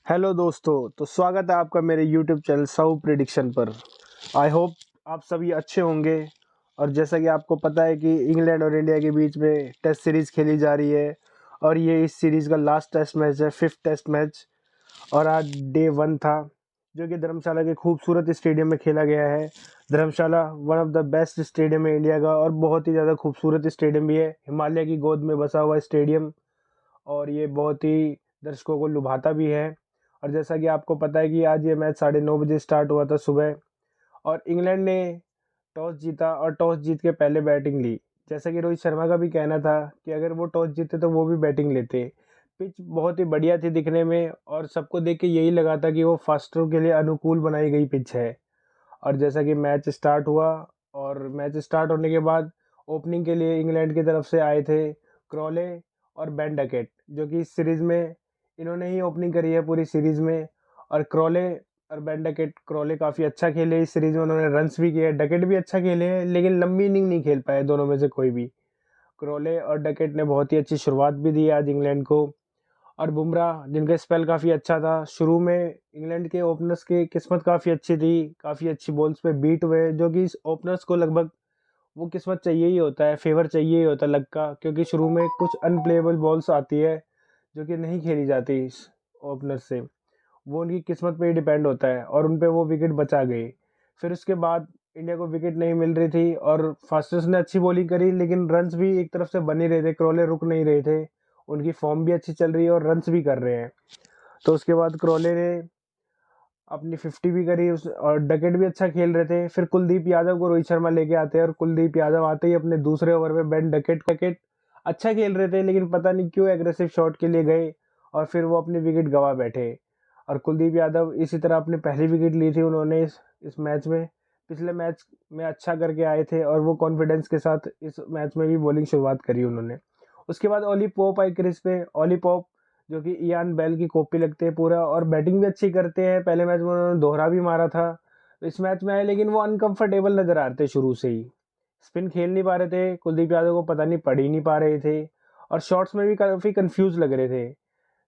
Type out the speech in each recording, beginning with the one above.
Hello दोस्तों, तो स्वागत है आपका मेरे यूट्यूब चैनल साउ प्रिडिक्शन पर। आई होप आप सभी अच्छे होंगे। और जैसा कि आपको पता है कि इंग्लैंड और इंडिया के बीच में टेस्ट सीरीज़ खेली जा रही है और ये इस सीरीज़ का लास्ट टेस्ट मैच है, 5th टेस्ट मैच। और आज डे 1 था, जो कि धर्मशाला के खूबसूरत स्टेडियम में खेला गया है। Dharamshala one of the best stadium है इंडिया का और बहुत ही ज़्यादा खूबसूरत स्टेडियम भी है, हिमालय की गोद में बसा हुआ स्टेडियम। और ये बहुत ही दर्शकों को लुभाता भी है। और जैसा कि आपको पता है कि आज ये मैच 9:30 बजे स्टार्ट हुआ था सुबह, और इंग्लैंड ने टॉस जीता और टॉस जीत के पहले बैटिंग ली। जैसा कि रोहित शर्मा का भी कहना था कि अगर वो टॉस जीते तो वो भी बैटिंग लेते। पिच बहुत ही बढ़िया थी दिखने में और सबको देख के यही लगा था कि वो फास्टरों के लिए अनुकूल बनाई गई पिच है। और जैसा कि मैच स्टार्ट हुआ, और मैच स्टार्ट होने के बाद ओपनिंग के लिए इंग्लैंड की तरफ से आए थे क्रॉले और बेन डकेट, जो कि इस सीरीज़ में इन्होंने ही ओपनिंग करी है पूरी सीरीज़ में। और क्रॉले और बेन डकेट, क्रॉले काफ़ी अच्छा खेले इस सीरीज़ में, उन्होंने रन्स भी किए। डकेट भी अच्छा खेले हैं लेकिन लंबी इनिंग नहीं खेल पाए दोनों में से कोई भी। क्रॉले और डकेट ने बहुत ही अच्छी शुरुआत भी दी आज इंग्लैंड को। और बुमराह, जिनका स्पेल काफ़ी अच्छा था शुरू में, इंग्लैंड के ओपनर्स की किस्मत काफ़ी अच्छी थी, काफ़ी अच्छी बॉल्स पे बीट हुए, जो कि इस ओपनर्स को लगभग वो किस्मत चाहिए ही होता है, फेवर चाहिए ही होता है लक का, क्योंकि शुरू में कुछ अनप्लेएबल बॉल्स आती है जो कि नहीं खेली जाती इस ओपनर से। वो उनकी किस्मत पे ही डिपेंड होता है और उन पे वो विकेट बचा गए। फिर उसके बाद इंडिया को विकेट नहीं मिल रही थी और फास्टर्स ने अच्छी बॉलिंग करी, लेकिन रन्स भी एक तरफ से बन ही रहे थे, क्रॉले रुक नहीं रहे थे। उनकी फॉर्म भी अच्छी चल रही है और रन्स भी कर रहे हैं। तो उसके बाद क्रॉले ने अपनी 50 भी करी और डकेट भी अच्छा खेल रहे थे। फिर कुलदीप यादव को रोहित शर्मा लेके आते हैं और कुलदीप यादव आते ही अपने दूसरे ओवर में बेन डकेट डकेट अच्छा खेल रहे थे, लेकिन पता नहीं क्यों एग्रेसिव शॉट के लिए गए और फिर वो अपनी विकेट गंवा बैठे। और कुलदीप यादव इसी तरह अपनी पहली विकेट ली थी उन्होंने इस मैच में। पिछले मैच में अच्छा करके आए थे और वो कॉन्फिडेंस के साथ इस मैच में भी बॉलिंग शुरुआत करी उन्होंने। उसके बाद ओली पोप आई क्रीज पे। ओली पोप, जो कि इयान बेल की कॉपी लगते हैं पूरा, और बैटिंग भी अच्छी करते हैं। पहले मैच में उन्होंने दोहरा भी मारा था, तो इस मैच में आए लेकिन वो अनकंफर्टेबल नजर आ रहे थे शुरू से ही। स्पिन खेल नहीं पा रहे थे, कुलदीप यादव को पता नहीं पड़ ही नहीं पा रहे थे, और शॉट्स में भी काफ़ी कंफ्यूज लग रहे थे।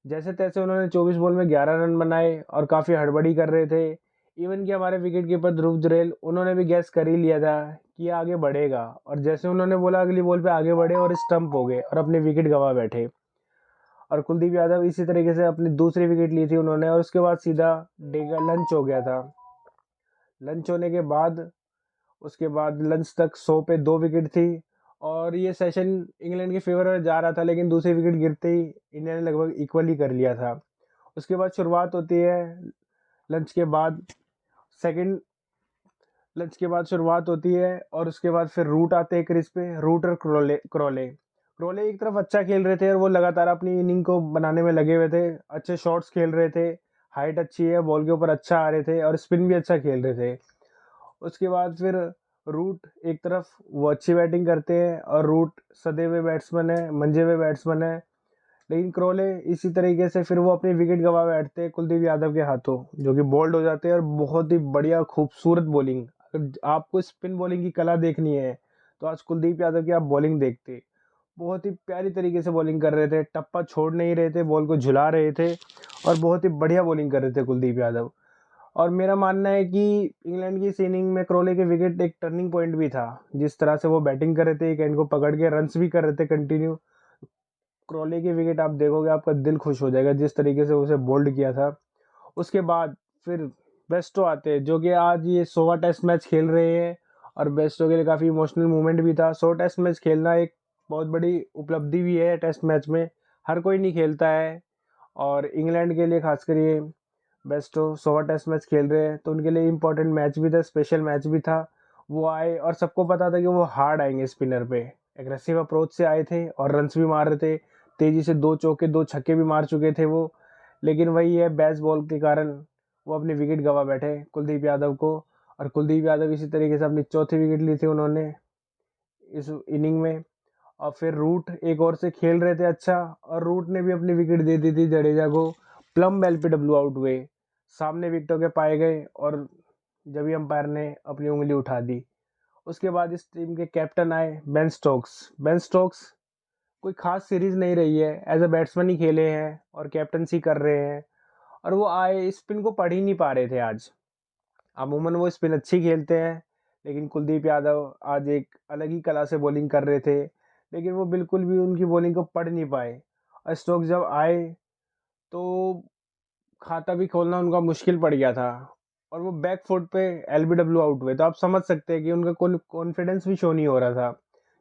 जैसे तैसे उन्होंने 24 बॉल में 11 रन बनाए और काफ़ी हड़बड़ी कर रहे थे। इवन कि हमारे विकेट कीपर ध्रुव जुरैल, उन्होंने भी गैस कर ही लिया था कि ये आगे बढ़ेगा, और जैसे उन्होंने बोला अगली बॉल पे आगे बढ़े और स्टंप हो गए और अपनी विकेट गंवा बैठे। और कुलदीप यादव इसी तरीके से अपनी दूसरी विकेट ली थी उन्होंने, और उसके बाद सीधा डे का लंच हो गया था। लंच होने के बाद, उसके बाद लंच तक 100 पे 2 विकेट थी और ये सेशन इंग्लैंड के फेवर में जा रहा था, लेकिन दूसरी विकेट गिरते ही इंडिया ने लगभग इक्वल ही कर लिया था। उसके बाद शुरुआत होती है लंच के बाद, सेकंड लंच के बाद शुरुआत होती है, और उसके बाद फिर रूट आते हैं क्रीज पे। रूट और क्रॉले क्रॉले क्रॉले एक तरफ अच्छा खेल रहे थे और वो लगातार अपनी इनिंग को बनाने में लगे हुए थे, अच्छे शॉट्स खेल रहे थे, हाइट अच्छी है, बॉल के ऊपर अच्छा आ रहे थे और स्पिन भी अच्छा खेल रहे थे। उसके बाद फिर रूट एक तरफ वो अच्छी बैटिंग करते हैं, और रूट सदे हुए बैट्समैन है, मंजे हुए बैट्समैन है, लेकिन क्रॉले इसी तरीके से फिर वो अपनी विकेट गंवा बैठते हैं कुलदीप यादव के हाथों, जो कि बोल्ड हो जाते हैं। और बहुत ही बढ़िया खूबसूरत बॉलिंग, अगर आपको स्पिन बॉलिंग की कला देखनी है तो आज कुलदीप यादव की आप बॉलिंग देखते। बहुत ही प्यारी तरीके से बॉलिंग कर रहे थे, टप्पा छोड़ नहीं रहे थे, बॉल को झुला रहे थे, और बहुत ही बढ़िया बॉलिंग कर रहे थे कुलदीप यादव। और मेरा मानना है कि इंग्लैंड की इस इनिंग में क्रॉले के विकेट एक टर्निंग पॉइंट भी था। जिस तरह से वो बैटिंग कर रहे थे, एक एंड को पकड़ के रन्स भी कर रहे थे कंटिन्यू। क्रॉले की विकेट आप देखोगे आपका दिल खुश हो जाएगा, जिस तरीके से उसे बोल्ड किया था। उसके बाद फिर बेस्टो आते हैं, जो कि आज ये 100वां टेस्ट मैच खेल रहे हैं, और बेस्टो के लिए काफ़ी इमोशनल मोमेंट भी था। 100 टेस्ट मैच खेलना एक बहुत बड़ी उपलब्धि भी है टेस्ट मैच में, हर कोई नहीं खेलता है। और इंग्लैंड के लिए खासकर ये बेस्टो 100वां टेस्ट मैच खेल रहे हैं, तो उनके लिए इंपॉर्टेंट मैच भी था, स्पेशल मैच भी था। वो आए और सबको पता था कि वो हार्ड आएंगे स्पिनर पे। एग्रेसिव अप्रोच से आए थे और रन्स भी मार रहे थे, तेजी से 2 चौके 2 छक्के भी मार चुके थे वो। लेकिन वही है, बेस बॉल के कारण वो अपनी विकेट गंवा बैठे कुलदीप यादव को। और कुलदीप यादव इसी तरीके से अपनी चौथी विकेट ली थी उन्होंने इस इनिंग में। और फिर रूट एक और से खेल रहे थे अच्छा, और रूट ने भी अपनी विकेट दे दी थी जडेजा को। प्लम बेल पे डब्ल्यू आउट हुए, सामने विकेटों के पाए गए, और जब अंपायर ने अपनी उंगली उठा दी। उसके बाद इस टीम के कैप्टन आए बेन स्टोक्स। बेन स्टोक्स कोई खास सीरीज नहीं रही है, एज अ बैट्समैन ही खेले हैं और कैप्टनसी कर रहे हैं। और वो आए स्पिन को पढ़ ही नहीं पा रहे थे आज। अमूमन वो स्पिन अच्छी खेलते हैं, लेकिन कुलदीप यादव आज एक अलग ही कला से बॉलिंग कर रहे थे, लेकिन वो बिल्कुल भी उनकी बॉलिंग को पढ़ नहीं पाए। और स्टोक्स जब आए तो खाता भी खोलना उनका मुश्किल पड़ गया था, और वो बैक फुट पे एलबीडब्ल्यू आउट हुए। तो आप समझ सकते हैं कि उनका कॉन्फिडेंस भी शो नहीं हो रहा था,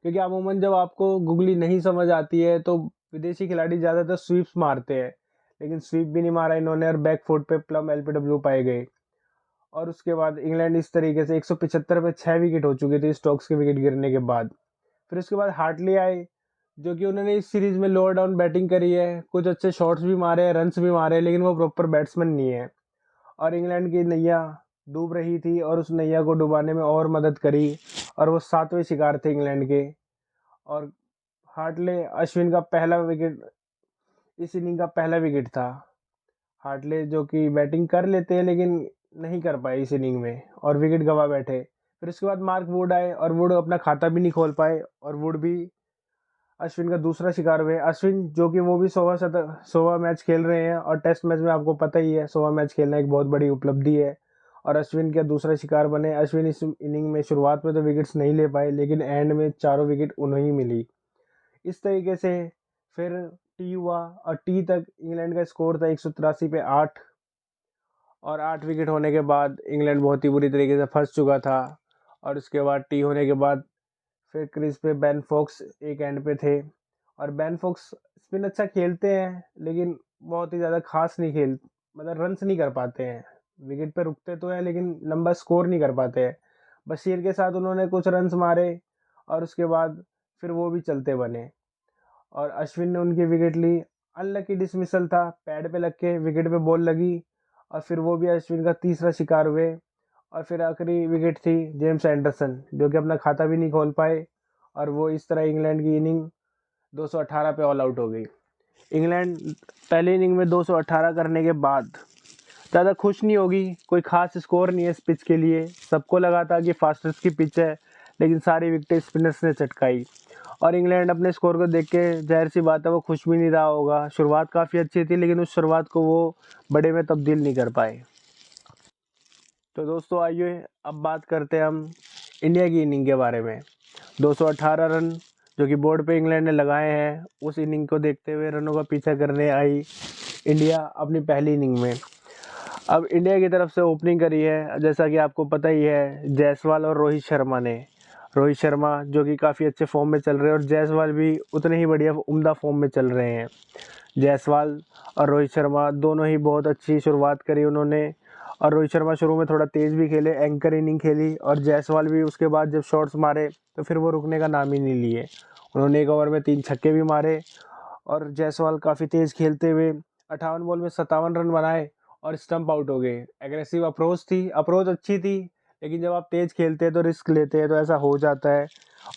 क्योंकि अमूमन जब आपको गुगली नहीं समझ आती है तो विदेशी खिलाड़ी ज़्यादातर स्वीप्स मारते हैं, लेकिन स्वीप भी नहीं मारा इन्होंने और बैक फुट पे प्लम एलबीडब्ल्यू पाए गए। और उसके बाद इंग्लैंड इस तरीके से 175 पे 6 विकेट हो चुके थे स्टोक्स के विकेट गिरने के बाद। फिर उसके बाद हार्टली आए, जो कि उन्होंने इस सीरीज में लोअर डाउन बैटिंग करी है, कुछ अच्छे शॉट्स भी मारे, रन्स भी मारे, लेकिन वो प्रॉपर बैट्समैन नहीं है। और इंग्लैंड की नैया डूब रही थी और उस नैया को डुबाने में और मदद करी, और वो 7वें शिकार थे इंग्लैंड के। और हार्टले अश्विन का पहला विकेट, इस इनिंग का पहला विकेट था। हार्टले जो कि बैटिंग कर लेते हैं लेकिन नहीं कर पाए इस इनिंग में और विकेट गंवा बैठे। फिर उसके बाद मार्क वुड आए और वुड अपना खाता भी नहीं खोल पाए, और वुड भी अश्विन का दूसरा शिकार हुए। अश्विन जो कि वो भी 16 मैच खेल रहे हैं, और टेस्ट मैच में आपको पता ही है 16 मैच खेलना एक बहुत बड़ी उपलब्धि है, और अश्विन का दूसरा शिकार बने। अश्विन इस इनिंग में शुरुआत में तो विकेट्स नहीं ले पाए, लेकिन एंड में चारों विकेट उन्हें ही मिली। इस तरीके से फिर टी हुआ, और टी तक इंग्लैंड का स्कोर था 183 पे 8, और 8 विकेट होने के बाद इंग्लैंड बहुत ही बुरी तरीके से फंस चुका था। और उसके बाद टी होने के बाद फिर क्रीज पे बेन फोक्स एक एंड पे थे, और बेन फोक्स स्पिन अच्छा खेलते हैं, लेकिन बहुत ही ज़्यादा खास नहीं खेल, मतलब रन्स नहीं कर पाते हैं। विकेट पे रुकते तो हैं लेकिन लंबा स्कोर नहीं कर पाते हैं। बशीर के साथ उन्होंने कुछ रन्स मारे, और उसके बाद फिर वो भी चलते बने, और अश्विन ने उनकी विकेट ली। अनलकी डिसमिसल था, पैड पे लग के विकेट पे बॉल लगी, और फिर वो भी अश्विन का तीसरा शिकार हुए। और फिर आखिरी विकेट थी जेम्स एंडरसन, जो कि अपना खाता भी नहीं खोल पाए, और वो इस तरह इंग्लैंड की इनिंग 218 पे ऑल आउट हो गई। इंग्लैंड पहले इनिंग में 218 करने के बाद ज़्यादा खुश नहीं होगी, कोई खास स्कोर नहीं है इस पिच के लिए। सबको लगा था कि फास्टेस्ट की पिच है, लेकिन सारी विकेटें स्पिनर्स ने चटकाई, और इंग्लैंड अपने स्कोर को देख के जाहिर सी बात है वो खुश भी नहीं रहा होगा। शुरुआत काफ़ी अच्छी थी, लेकिन उस शुरुआत को वो बड़े में तब्दील नहीं कर पाए। तो दोस्तों आइए अब बात करते हैं हम इंडिया की इनिंग के बारे में। 218 रन जो कि बोर्ड पे इंग्लैंड ने लगाए हैं, उस इनिंग को देखते हुए रनों का पीछा करने आई इंडिया अपनी पहली इनिंग में। अब इंडिया की तरफ से ओपनिंग करी है, जैसा कि आपको पता ही है, जायसवाल और रोहित शर्मा ने। रोहित शर्मा जो कि काफ़ी अच्छे फॉर्म में चल रहे हैं, और जायसवाल भी उतने ही बढ़िया उम्दा फॉर्म में चल रहे हैं। जायसवाल और रोहित शर्मा दोनों ही बहुत अच्छी शुरुआत करी उन्होंने, और रोहित शर्मा शुरू में थोड़ा तेज़ भी खेले, एंकर इनिंग खेली, और जायसवाल भी उसके बाद जब शॉट्स मारे तो फिर वो रुकने का नाम ही नहीं लिए। उन्होंने एक ओवर में 3 छक्के भी मारे, और जायसवाल काफ़ी तेज़ खेलते हुए 58 बॉल में 57 रन बनाए और स्टंप आउट हो गए। एग्रेसिव अप्रोच अच्छी थी, लेकिन जब आप तेज़ खेलते हैं तो रिस्क लेते हैं तो ऐसा हो जाता है।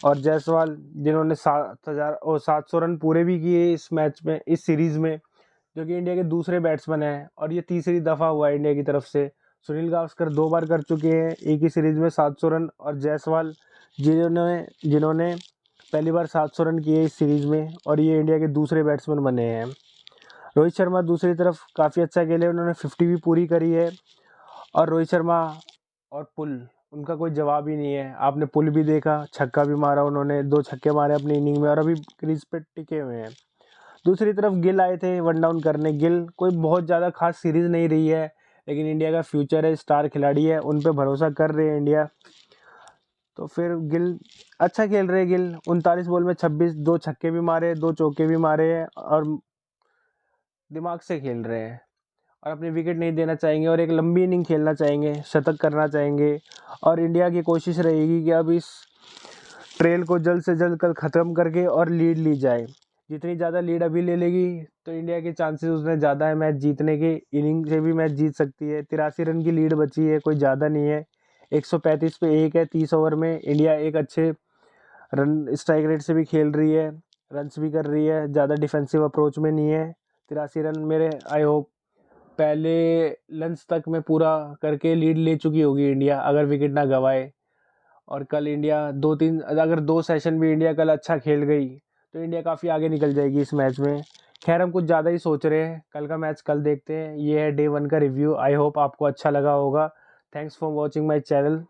और जायसवाल जिन्होंने 700 रन पूरे भी किए इस मैच में, इस सीरीज़ में, जो कि इंडिया के दूसरे बैट्समैन हैं, और ये तीसरी दफ़ा हुआ है इंडिया की तरफ से। सुनील गावस्कर 2 बार कर चुके हैं एक ही सीरीज़ में 700 रन, और जायसवाल जिन्होंने पहली बार 700 रन किए इस सीरीज़ में, और ये इंडिया के दूसरे बैट्समैन बने हैं। रोहित शर्मा दूसरी तरफ काफ़ी अच्छा खेले, उन्होंने 50 भी पूरी करी है। और रोहित शर्मा और पुल, उनका कोई जवाब ही नहीं है। आपने पुल भी देखा, छक्का भी मारा उन्होंने, 2 छक्के मारे अपनी इनिंग में, और अभी क्रीज पे टिके हुए हैं। दूसरी तरफ गिल आए थे वन डाउन करने। गिल कोई बहुत ज़्यादा खास सीरीज़ नहीं रही है, लेकिन इंडिया का फ्यूचर है, स्टार खिलाड़ी है, उन पर भरोसा कर रहे हैं इंडिया। तो फिर गिल अच्छा खेल रहे हैं। गिल 39 बॉल में 26, 2 छक्के भी मारे, 2 चौके भी मारे हैं, और दिमाग से खेल रहे हैं, और अपनी विकेट नहीं देना चाहेंगे, और एक लंबी इनिंग खेलना चाहेंगे, शतक करना चाहेंगे। और इंडिया की कोशिश रहेगी कि अब इस ट्रेल को जल्द से जल्द कल ख़त्म करके और लीड ली जाए। जितनी ज़्यादा लीड अभी ले लेगी तो इंडिया के चांसेस उतने ज़्यादा है मैच जीतने के। इनिंग से भी मैच जीत सकती है। 83 रन की लीड बची है, कोई ज़्यादा नहीं है। 135 पे 1 है 30 ओवर में। इंडिया एक अच्छे रन स्ट्राइक रेट से भी खेल रही है, रन्स भी कर रही है, ज़्यादा डिफेंसिव अप्रोच में नहीं है। 83 रन मेरे आई होप पहले लंच तक में पूरा करके लीड ले चुकी होगी इंडिया, अगर विकेट ना गंवाए। और कल इंडिया 2-3, अगर 2 सेशन भी इंडिया कल अच्छा खेल गई तो इंडिया काफ़ी आगे निकल जाएगी इस मैच में। खैर हम कुछ ज़्यादा ही सोच रहे हैं, कल का मैच कल देखते हैं। ये है डे 1 का रिव्यू। आई होप आपको अच्छा लगा होगा। Thanks for watching my channel.